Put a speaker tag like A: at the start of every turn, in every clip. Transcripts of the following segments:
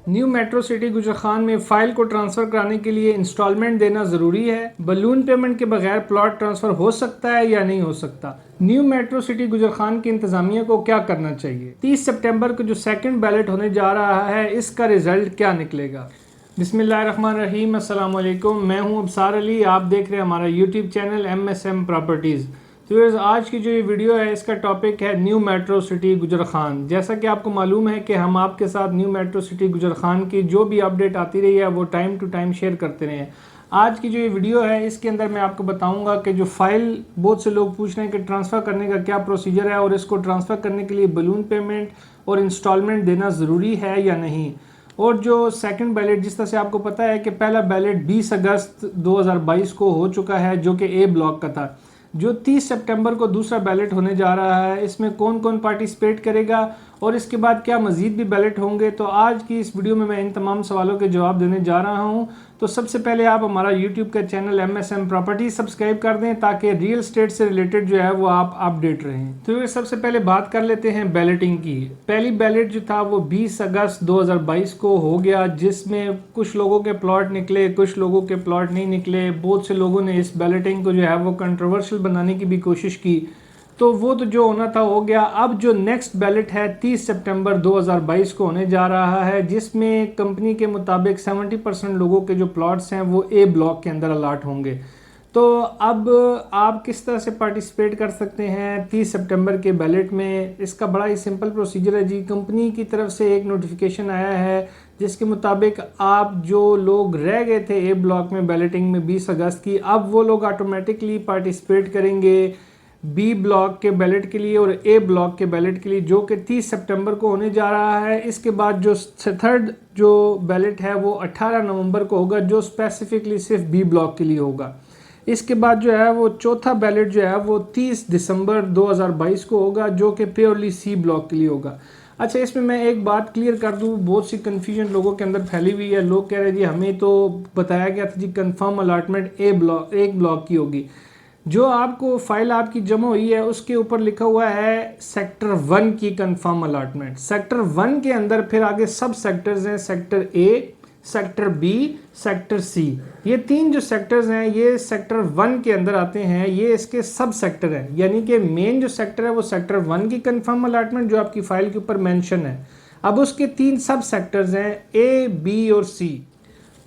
A: New metro city गुजरखान में file को transfer कराने के लिए इंस्टॉलमेंट देना ज़रूरी है। बलून पेमेंट के बगैर प्लॉट ट्रांसफ़र हो सकता है या नहीं हो सकता। न्यू मेट्रो सिटी गुजरखान की इंतज़ामिया को क्या करना चाहिए। 30 सितंबर को जो सेकंड बैलेट होने जा रहा है, इसका रिज़ल्ट क्या निकलेगा। बिस्मिल्लाहिर्रहमानिर्रहीम, अस्सलाम वालेकुम। मैं हूं अबसार अली, आप देख रहे हैं हमारा यूट्यूब चैनल MSM प्रॉपर्टीज़। तो आज की जो ये वीडियो है, इसका टॉपिक है न्यू मेट्रो सिटी गुजरखान। जैसा कि आपको मालूम है कि हम आपके साथ न्यू मेट्रो सिटी गुजरखान की जो भी अपडेट आती रही है वो टाइम टू टाइम शेयर करते रहे हैं। आज की जो ये वीडियो है, इसके अंदर मैं आपको बताऊंगा कि जो फाइल बहुत से लोग पूछ रहे हैं कि ट्रांसफ़र करने का क्या प्रोसीजर है और इसको ट्रांसफ़र करने के लिए बलून पेमेंट और इंस्टॉलमेंट देना ज़रूरी है या नहीं। और जो सेकंड बैलेट, जिस तरह से आपको पता है कि पहला बैलेट 20 अगस्त 2022 को हो चुका है, जो कि ए ब्लॉक का था। जो 30 सितंबर को दूसरा बैलेट होने जा रहा है, इसमें कौन कौन पार्टिसिपेट करेगा और इसके बाद क्या मज़ीद भी बैलेट होंगे, तो आज की इस वीडियो में मैं इन तमाम सवालों के जवाब देने जा रहा हूं। तो सबसे पहले आप हमारा यूट्यूब का चैनल MSM प्रॉपर्टी सब्सक्राइब कर दें ताकि रियल स्टेट से रिलेटेड जो है वो आप अपडेट रहें। तो सबसे पहले बात कर लेते हैं बैलेटिंग की। पहली बैलेट जो था वो 20 अगस्त 2022 को हो गया, जिसमें कुछ लोगों के प्लॉट निकले, कुछ लोगों के प्लॉट नहीं निकले। बहुत से लोगों ने इस बैलेटिंग को जो है वो कंट्रोवर्शियल बनाने की भी कोशिश की, तो वो तो जो होना था हो गया। अब जो नेक्स्ट बैलेट है 30 सितंबर 2022 को होने जा रहा है, जिसमें कंपनी के मुताबिक 70% लोगों के जो प्लॉट्स हैं वो ए ब्लॉक के अंदर अलाट होंगे। तो अब आप किस तरह से पार्टिसिपेट कर सकते हैं 30 सितंबर के बैलेट में। इसका बड़ा ही सिंपल प्रोसीजर है जी। कंपनी की तरफ से एक नोटिफिकेशन आया है जिसके मुताबिक आप जो लोग रह गए थे ए ब्लॉक में बैलेटिंग में 20 अगस्त की, अब वो लोग ऑटोमेटिकली पार्टिसिपेट करेंगे बी ब्लॉक के बैलेट के लिए और ए ब्लॉक के बैलेट के लिए, जो कि 30 सितंबर को होने जा रहा है। इसके बाद जो थर्ड जो बैलेट है वो 18 नवंबर को होगा, जो स्पेसिफिकली सिर्फ बी ब्लॉक के लिए होगा। इसके बाद जो है वो चौथा बैलेट जो है वो 30 दिसंबर 2022 को होगा, जो कि प्योरली सी ब्लॉक के लिए होगा। अच्छा, इसमें मैं एक बात क्लियर कर दूं, बहुत सी कन्फ्यूजन लोगों के अंदर फैली हुई है। लोग कह रहे हैं जी हमें तो बताया गया था जी कंफर्म अलॉटमेंट एक ब्लॉक की होगी। जो आपको फाइल आपकी जमा हुई है उसके ऊपर लिखा हुआ है सेक्टर 1 की कंफर्म अलॉटमेंट। सेक्टर 1 के अंदर फिर आगे सब सेक्टर्स हैं, sector A, sector B, sector C. ये तीन जो सेक्टर्स हैं ये सेक्टर 1 के अंदर आते हैं, ये इसके सब सेक्टर हैं। यानी कि मेन जो सेक्टर है वो सेक्टर 1 की कंफर्म अलॉटमेंट जो आपकी फाइल के ऊपर मेंशन है। अब उसके तीन सब सेक्टर्स हैं ए, बी और सी।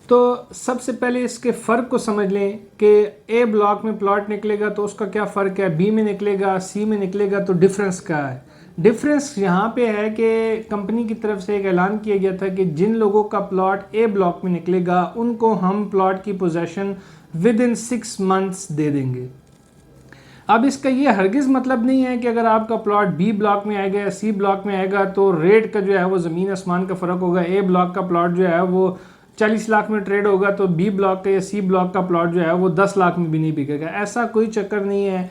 A: तो सबसे पहले इसके फ़र्क को समझ लें कि ए ब्लॉक में प्लॉट निकलेगा तो उसका क्या फ़र्क है, बी में निकलेगा, सी में निकलेगा, तो डिफरेंस क्या है। डिफरेंस यहाँ पे है कि कंपनी की तरफ से एक ऐलान किया गया था कि जिन लोगों का प्लॉट ए ब्लॉक में निकलेगा उनको हम प्लॉट की possession with in 6 months they देंगे। अब इसका ये हरगिज़ मतलब नहीं है कि अगर आपका प्लॉट बी ब्लॉक में आएगा या सी ब्लॉक में आएगा तो रेट का जो है वो ज़मीन आसमान का फ़र्क होगा। ए ब्लॉक का प्लॉट जो है वो 40 लाख में ट्रेड होगा तो बी ब्लॉक का या सी ब्लॉक का प्लॉट जो है वो 10 लाख में भी नहीं बिकेगा। ऐसा कोई चक्कर नहीं है।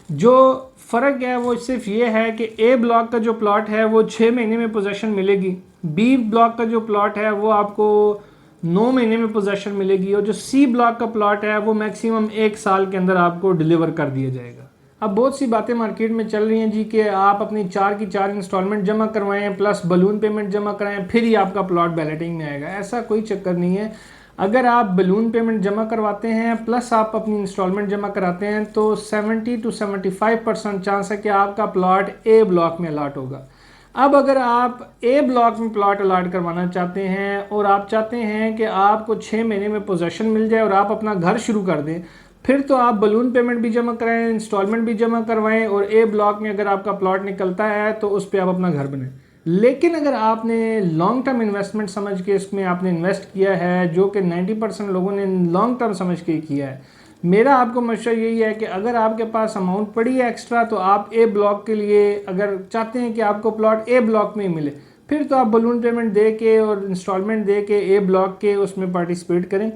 A: जो फ़र्क है वो सिर्फ ये है कि ए ब्लॉक का जो प्लॉट है वो 6 महीने में पोजेशन मिलेगी, बी ब्लॉक का जो प्लॉट है वो आपको 9 महीने में पोजेशन मिलेगी, और जो सी ब्लॉक का प्लॉट है वो मैक्सिमम 1 साल के अंदर आपको डिलीवर कर दिया जाएगा। अब बहुत सी बातें मार्केट में चल रही हैं जी कि आप अपनी 4 की 4 इंस्टॉलमेंट जमा करवाएं प्लस बलून पेमेंट जमा कराएं फिर ही आपका प्लॉट बैलेटिंग में आएगा। ऐसा कोई चक्कर नहीं है। अगर आप बलून पेमेंट जमा करवाते हैं प्लस आप अपनी इंस्टॉलमेंट जमा कराते हैं तो 70 to 75% चांस है कि आपका प्लॉट ए ब्लॉक में अलाट होगा। अब अगर आप ए ब्लॉक में प्लॉट अलाट करवाना चाहते हैं और आप चाहते हैं कि आपको 6 महीने में पोजेशन मिल जाए और आप अपना घर शुरू कर दें, फिर तो आप बलून पेमेंट भी जमा कराएं, इंस्टॉलमेंट भी जमा करवाएं, और ए ब्लॉक में अगर आपका प्लॉट निकलता है तो उस पर आप अपना घर बनाएं। लेकिन अगर आपने लॉन्ग टर्म इन्वेस्टमेंट समझ के इसमें आपने इन्वेस्ट किया है, जो कि 90% लोगों ने लॉन्ग टर्म समझ के किया है, मेरा आपको मशवरा यही है कि अगर आपके पास अमाउंट पड़ी है एक्स्ट्रा तो आप ए ब्लॉक के लिए अगर चाहते हैं कि आपको प्लॉट ए ब्लॉक में ही मिले, फिर तो आप बलून पेमेंट दे के और इंस्टॉलमेंट दे के ए ब्लॉक के उसमें पार्टिसिपेट करें।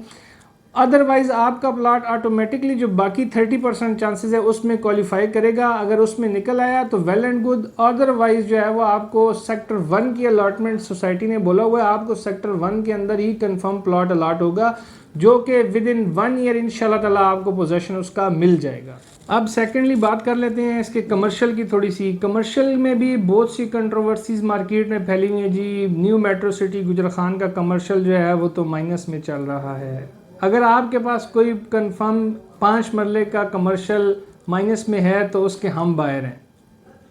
A: अदरवाइज आपका प्लॉट ऑटोमेटिकली जो बाकी 30% चांसेस है उसमें क्वालिफाई करेगा। अगर उसमें निकल आया तो वेल एंड गुड, अदरवाइज जो है वो आपको सेक्टर 1 की अलॉटमेंट सोसाइटी ने बोला हुआ है आपको सेक्टर 1 के अंदर ही कंफर्म प्लॉट अलॉट होगा, जो कि विद इन 1 ईयर इंशाल्लाह ताला आपको पोजेसन उसका मिल जाएगा। अब सेकेंडली बात कर लेते हैं इसके कमर्शियल की थोड़ी सी। कमर्शियल में भी बहुत सी कंट्रोवर्सीज मार्केट में फैली हुई है जी। न्यू मेट्रो सिटी गुजरखान का कमर्शियल जो है वो तो माइनस में चल रहा है। अगर आपके पास कोई कंफर्म 5 मरले का कमर्शियल माइनस में है तो उसके हम बायर हैं,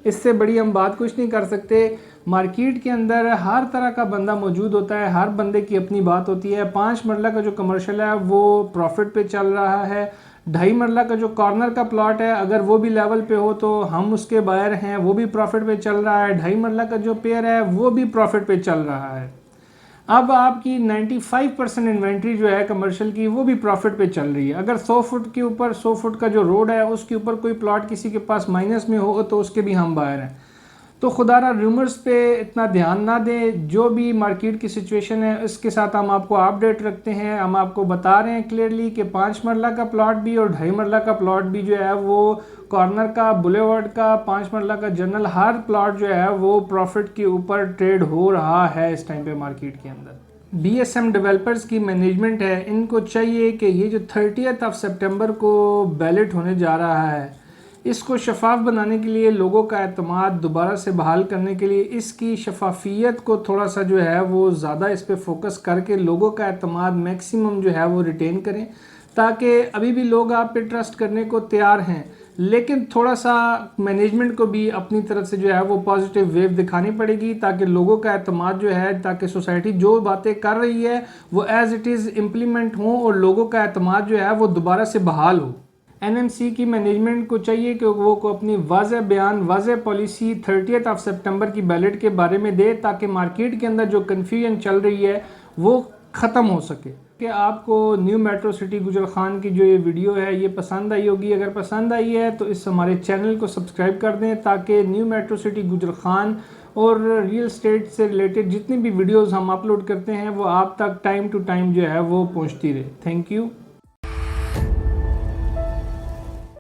A: इससे बड़ी हम बात कुछ नहीं कर सकते। मार्केट के अंदर हर तरह का बंदा मौजूद होता है, हर बंदे की अपनी बात होती है। 5 मरला का जो कमर्शियल है वो प्रॉफिट पे चल रहा है। 2.5 मरला का जो कॉर्नर का प्लॉट है अगर वो भी लेवल पे हो तो हम उसके बायर हैं, वो भी प्रॉफिट पे चल रहा है। 2.5 मरला का जो पेयर है वो भी प्रॉफिट पे चल रहा है। अब आपकी 95% इन्वेंट्री जो है कमर्शियल की वो भी प्रॉफिट पे चल रही है। अगर 100 फुट के ऊपर 100 फुट का जो रोड है उसके ऊपर कोई प्लॉट किसी के पास माइनस में हो तो उसके भी हम बायर हैं। तो खुदारा रूमर्स पे इतना ध्यान ना दें। जो भी मार्केट की सिचुएशन है इसके साथ हम आपको अपडेट रखते हैं। हम आपको बता रहे हैं क्लियरली कि 5 मरला का प्लॉट भी और 2.5 मरला का प्लॉट भी जो है वो कॉर्नर का, बुलेवर्ड का, 5 मरला का, जनरल, हर प्लॉट जो है वो प्रॉफिट के ऊपर ट्रेड हो रहा है इस टाइम पे मार्केट के अंदर। BSM डेवलपर्स की मैनेजमेंट है, इनको चाहिए कि ये जो 30 सितंबर को बैलेट होने जा रहा है इसको शफाफ बनाने के लिए, लोगों का एतमाद दोबारा से बहाल करने के लिए इसकी शफाफियत को थोड़ा सा जो है वो ज़्यादा इस पर फोकस करके लोगों का एतमाद मैक्सिमम जो है वो रिटेन करें, ताकि अभी भी लोग आप पे ट्रस्ट करने को तैयार हैं, लेकिन थोड़ा सा मैनेजमेंट को भी अपनी तरफ से जो है वो पॉजिटिव वेव दिखानी पड़ेगी ताकि लोगों का एतमाद जो है, ताकि सोसाइटी जो बातें कर रही है वो एज इट इज़ इम्प्लीमेंट हो और लोगों का एतमाद जो है वो दोबारा से बहाल हो। NMC की मैनेजमेंट को चाहिए कि वो को अपनी वाज़ेह बयान, वाज़ेह पॉलिसी 30 सितंबर की बैलेट के बारे में दे ताकि मार्केट के अंदर जो कन्फ्यूजन चल रही है वो ख़त्म हो सके। कि आपको न्यू मेट्रो सिटी गुजरखान की जो ये वीडियो है ये पसंद आई होगी। अगर पसंद आई है तो इस हमारे चैनल को सब्सक्राइब कर दें ताकि न्यू मेट्रो सिटी गुजरखान और रियल एस्टेट से रिलेटेड जितनी भी वीडियोज़ हम अपलोड करते हैं वो आप तक टाइम टू टाइम जो है वो पहुँचती रहे। Thank you.